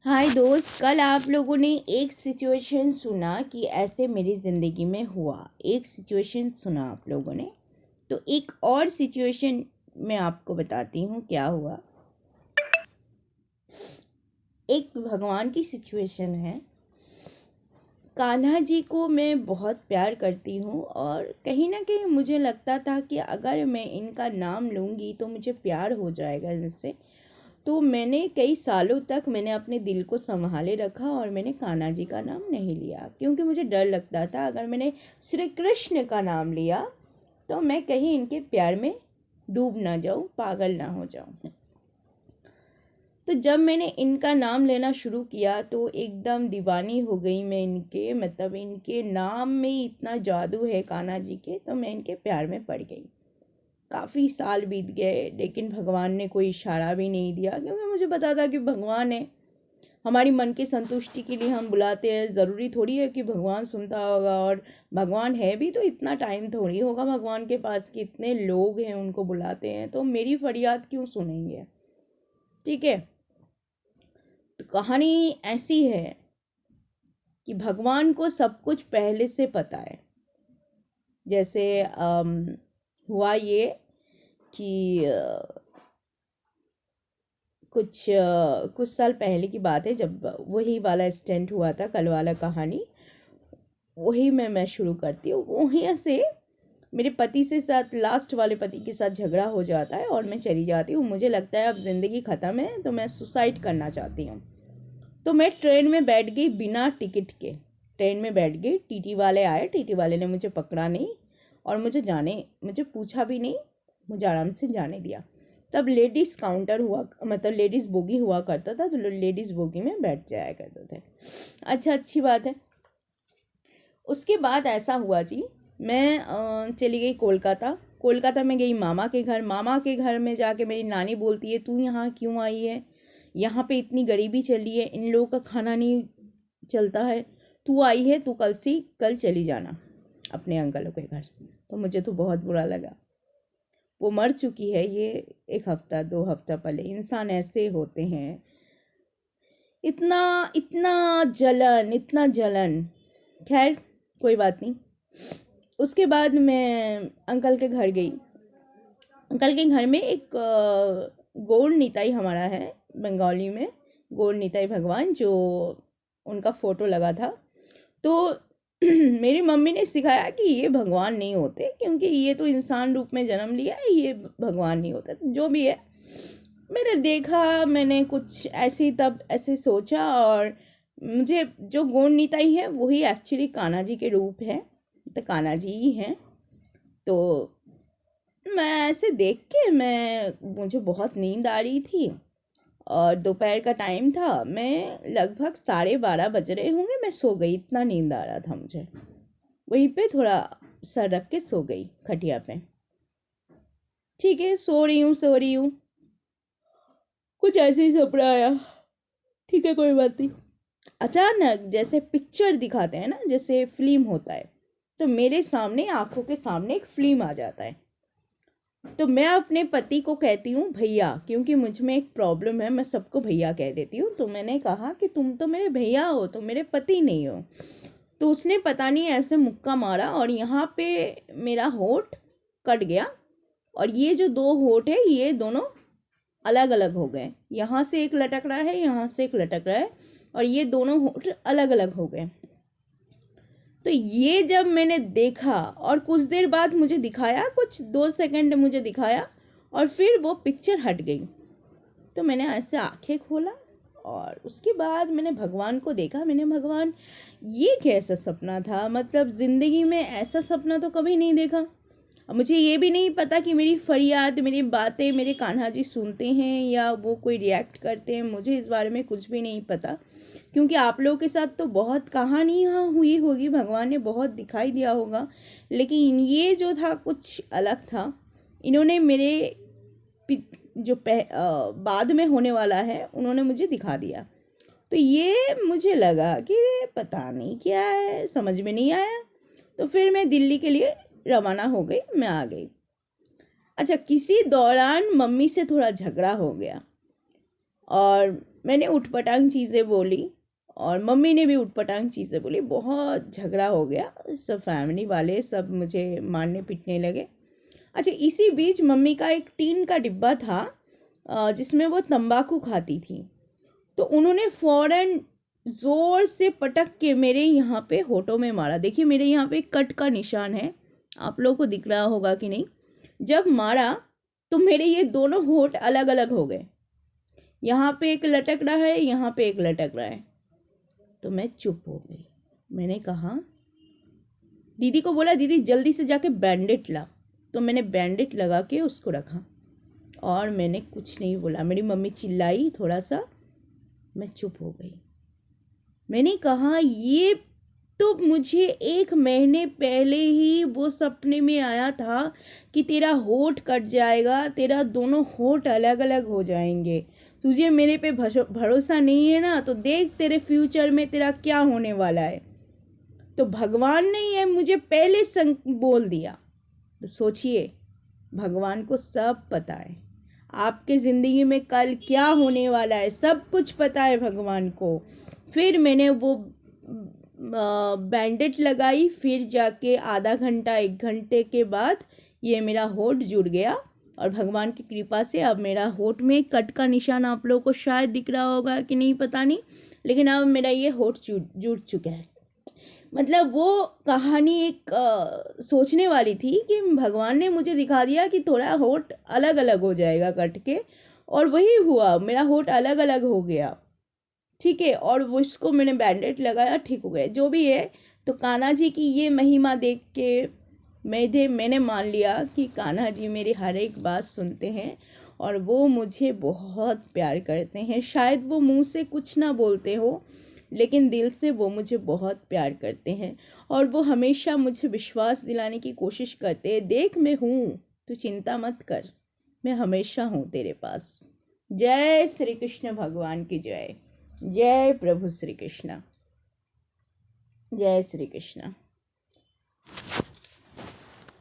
हाय दोस्त, कल आप लोगों ने एक सिचुएशन सुना कि ऐसे मेरी ज़िंदगी में हुआ। एक सिचुएशन सुना आप लोगों ने, तो एक और सिचुएशन मैं आपको बताती हूँ क्या हुआ। एक भगवान की सिचुएशन है। कान्हा जी को मैं बहुत प्यार करती हूँ और कहीं ना कहीं मुझे लगता था कि अगर मैं इनका नाम लूँगी तो मुझे प्यार हो जाएगा इनसे। तो मैंने कई सालों तक मैंने अपने दिल को संभाले रखा और मैंने कान्हा जी का नाम नहीं लिया, क्योंकि मुझे डर लगता था अगर मैंने श्री कृष्ण का नाम लिया तो मैं कहीं इनके प्यार में डूब ना जाऊं, पागल ना हो जाऊं। तो जब मैंने इनका नाम लेना शुरू किया तो एकदम दीवानी हो गई मैं इनके, मतलब इनके नाम में इतना जादू है कान्हा जी के, तो मैं इनके प्यार में पड़ गई। काफ़ी साल बीत गए लेकिन भगवान ने कोई इशारा भी नहीं दिया, क्योंकि मुझे पता था कि भगवान है। हमारी मन की संतुष्टि के लिए हम बुलाते हैं, ज़रूरी थोड़ी है कि भगवान सुनता होगा। और भगवान है भी तो इतना टाइम थोड़ी होगा भगवान के पास कि इतने लोग हैं उनको बुलाते हैं, तो मेरी फरियाद क्यों सुनेंगे। ठीक है, तो कहानी ऐसी है कि भगवान को सब कुछ पहले से पता है। जैसे हुआ ये कि कुछ साल पहले की बात है, जब वही वाला स्टेंट हुआ था, कल वाला कहानी वही मैं शुरू करती हूँ। वहीं से मेरे पति से साथ लास्ट वाले पति के साथ झगड़ा हो जाता है और मैं चली जाती हूँ। मुझे लगता है अब ज़िंदगी ख़त्म है, तो मैं सुसाइड करना चाहती हूँ। तो मैं ट्रेन में बैठ गई बिना टिकट के। ट्रेन में बैठ गई, टीटी वाले आए, टीटी वाले ने मुझे पकड़ा नहीं और मुझे पूछा भी नहीं, मुझे आराम से जाने दिया। तब लेडीज़ काउंटर हुआ, मतलब लेडीज़ बोगी हुआ करता था, तो लेडीज़ बोगी में बैठ जाया करते थे। अच्छा, अच्छी बात है। उसके बाद ऐसा हुआ जी, मैं चली गई कोलकाता। कोलकाता में गई मामा के घर। मामा के घर में जाके मेरी नानी बोलती है, तू यहाँ क्यों आई है, यहाँ पे इतनी गरीबी चली है, इन लोगों का खाना नहीं चलता है, तू आई है, तू कल चली जाना अपने अंकलों के घर। तो मुझे तो बहुत बुरा लगा। वो मर चुकी है, ये 1 हफ्ता 2 हफ्ता पहले। इंसान ऐसे होते हैं, इतना इतना जलन, इतना जलन। खैर, कोई बात नहीं। उसके बाद मैं अंकल के घर गई। अंकल के घर में एक गौड़ निताई हमारा है, बंगाली में गौड़ निताई भगवान, जो उनका फोटो लगा था। तो मेरी मम्मी ने सिखाया कि ये भगवान नहीं होते, क्योंकि ये तो इंसान रूप में जन्म लिया है, ये भगवान नहीं होता। जो भी है, मैंने देखा, मैंने कुछ ऐसे तब ऐसे सोचा, और मुझे जो गौड़ निताई है वही एक्चुअली कान्हा जी के रूप है, तो कान्हा जी ही हैं। तो मैं ऐसे देख के मुझे बहुत नींद आ रही थी और दोपहर का टाइम था। मैं लगभग 12:30 बज रहे होंगे, मैं सो गई, इतना नींद आ रहा था मुझे। वहीं पे थोड़ा सर रख के सो गई खटिया पे। ठीक है, सो रही हूँ, कुछ ऐसे ही सपना आया। ठीक है, कोई बात नहीं। अचानक जैसे पिक्चर दिखाते हैं ना, जैसे फिल्म होता है, तो मेरे सामने, आंखों के सामने एक फिल्म आ जाता है। तो मैं अपने पति को कहती हूँ भैया, क्योंकि मुझ में एक प्रॉब्लम है, मैं सबको भैया कह देती हूँ। तो मैंने कहा कि तुम तो मेरे भैया हो, तुम मेरे पति नहीं हो। तो उसने पता नहीं ऐसे मुक्का मारा और यहाँ पे मेरा होठ कट गया, और ये जो 2 होठ है ये दोनों अलग अलग हो गए। यहाँ से एक लटक रहा है, यहाँ से एक लटक रहा है, और ये दोनों होठ अलग अलग हो गए। तो ये जब मैंने देखा और कुछ देर बाद मुझे दिखाया, कुछ 2 सेकंड मुझे दिखाया, और फिर वो पिक्चर हट गई। तो मैंने ऐसे आंखें खोला और उसके बाद मैंने भगवान को देखा। मैंने, भगवान ये कैसा सपना था, मतलब ज़िंदगी में ऐसा सपना तो कभी नहीं देखा। अब मुझे ये भी नहीं पता कि मेरी फरियाद, मेरी बातें मेरे कान्हा जी सुनते हैं या वो कोई रिएक्ट करते हैं, मुझे इस बारे में कुछ भी नहीं पता। क्योंकि आप लोगों के साथ तो बहुत कहानियाँ हुई होगी, भगवान ने बहुत दिखाई दिया होगा, लेकिन ये जो था कुछ अलग था। इन्होंने मेरे जो बाद में होने वाला है उन्होंने मुझे दिखा दिया। तो ये मुझे लगा कि पता नहीं क्या है, समझ में नहीं आया। तो फिर मैं दिल्ली के लिए रवाना हो गई, मैं आ गई। अच्छा, किसी दौरान मम्मी से थोड़ा झगड़ा हो गया और मैंने उटपटांग चीज़ें बोली और मम्मी ने भी उटपटांग चीज़ें बोली। बहुत झगड़ा हो गया, सब फैमिली वाले सब मुझे मारने पीटने लगे। अच्छा, इसी बीच मम्मी का एक टीन का डिब्बा था जिसमें वो तंबाकू खाती थी, तो उन्होंने फ़ौरन ज़ोर से पटक के मेरे यहाँ पे होठों में मारा। देखिए मेरे यहाँ पे कट का निशान है, आप लोगों को दिख रहा होगा कि नहीं। जब मारा तो मेरे ये दोनों होठ अलग अलग हो गए, यहाँ पे एक लटक रहा है, यहाँ पे एक लटक रहा है। तो मैं चुप हो गई। मैंने कहा, दीदी को बोला दीदी जल्दी से जाके बैंडेड ला। तो मैंने बैंडेड लगा के उसको रखा और मैंने कुछ नहीं बोला। मेरी मम्मी चिल्लाई थोड़ा सा, मैं चुप हो गई। मैंने कहा ये तो मुझे 1 महीने पहले ही वो सपने में आया था कि तेरा होठ कट जाएगा, तेरा दोनों होठ अलग अलग हो जाएंगे। तुझे मेरे पे भरोसा नहीं है ना, तो देख तेरे फ्यूचर में तेरा क्या होने वाला है। तो भगवान ने ये मुझे पहले बोल दिया। तो सोचिए, भगवान को सब पता है, आपके ज़िंदगी में कल क्या होने वाला है, सब कुछ पता है भगवान को। फिर मैंने वो बैंडेड लगाई, फिर जाके आधा घंटा 1 घंटे के बाद ये मेरा होठ जुड़ गया और भगवान की कृपा से अब मेरा होठ में कट का निशान आप लोगों को शायद दिख रहा होगा कि नहीं पता नहीं, लेकिन अब मेरा ये होठ जुड़ चुका है। मतलब वो कहानी एक सोचने वाली थी कि भगवान ने मुझे दिखा दिया कि थोड़ा होठ अलग अलग हो जाएगा कट के, और वही हुआ, मेरा होठ अलग अलग हो गया। ठीक है, और वो इसको मैंने बैंडेड लगाया, ठीक हो गया। जो भी है, तो कान्हा जी की ये महिमा देख के मैंने मान लिया कि कान्हा जी मेरी हर एक बात सुनते हैं और वो मुझे बहुत प्यार करते हैं। शायद वो मुंह से कुछ ना बोलते हो, लेकिन दिल से वो मुझे बहुत प्यार करते हैं और वो हमेशा मुझे विश्वास दिलाने की कोशिश करते हैं, देख मैं हूँ, तू चिंता मत कर, मैं हमेशा हूँ तेरे पास। जय श्री कृष्ण भगवान की जय। जय प्रभु श्री कृष्ण। जय श्री कृष्ण।